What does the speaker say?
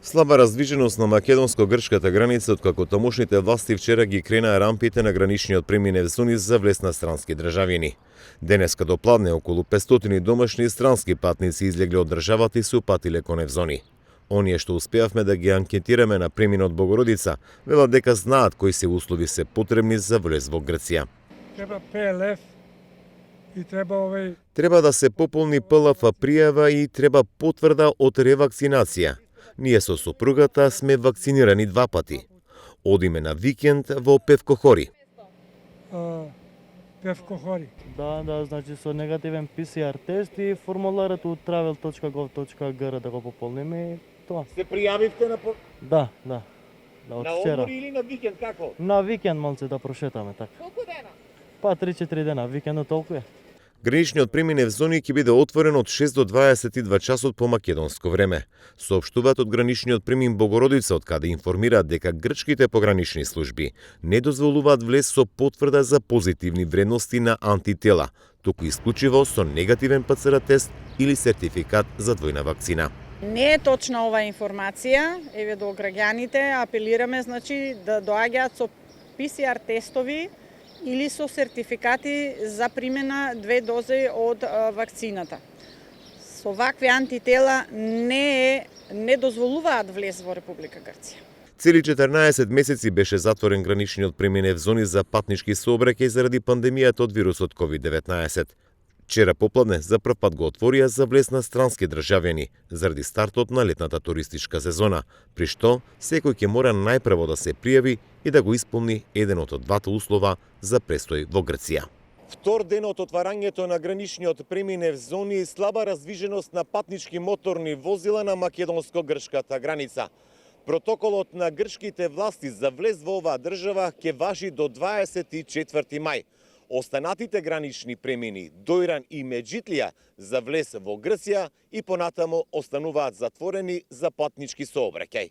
Слаба раздвиженост на македонско-грчката граница откако тамошните власти вчера ги кренаа рампите на граничниот преминев зони за влез на странски државини. Денеска до пладне околу 500 домашни странски патници излегле од државата и се упатиле кон евзони. Оние што успеавме да ги анкетираме на преминот Богородица, велат дека знаат кои се услови се потребни за влез во Грција. Треба ПЛФ и треба Треба да се пополни ПЛФ пријава и треба потврда од ревакцинација. Ние со сопругата сме вакцинирани 2 пати. Одиме на викенд во Певкохори. Певкохори. Да, значи со негативен ПСР тест и формуларот од travel.gov.gr да го пополниме и тоа. Се пријавивте на Да, од вчера. или на викенд како? На викенд малце да прошетаме така. Колку дена? Па 3-4 дена, викендот толку е. Граничниот преминев зони ќе биде отворен од 6 до 22 часот по македонско време. Соопштуваат од граничниот премин Богородица, од каде информираат дека грчките погранични служби не дозволуваат влез со потврда за позитивни вредности на антитела, туку исклучиво со негативен ПЦР тест или сертификат за двојна вакцина. Не е точна оваа информација. Еве до граѓаните апелираме да доаѓаат со ПСР тестови или со сертификати за примена 2 дози од вакцината. Со вакви антитела не дозволуваат влез во Република Грција. Цели 14 месеци беше затворен граничниот преминев зони за патнички сообраќај заради пандемијата од вирусот COVID-19. Вчера попладне за прв пат го отворија за влез на странски државјани заради стартот на летната туристичка сезона, при што секој ќе мора најпрво да се пријави и да го исполни еден од двата услова за престој во Грција. Втор ден од отварањето на граничниот преминев зони, слаба раздвиженост на патнички моторни возила на македонско-грчката граница. Протоколот на грчките власти за влез во оваа држава ќе важи до 24 мај. Останатите гранични премини Дојран и Меджитлија за влез во Грција и понатамо остануваат затворени за патнички сообраќај.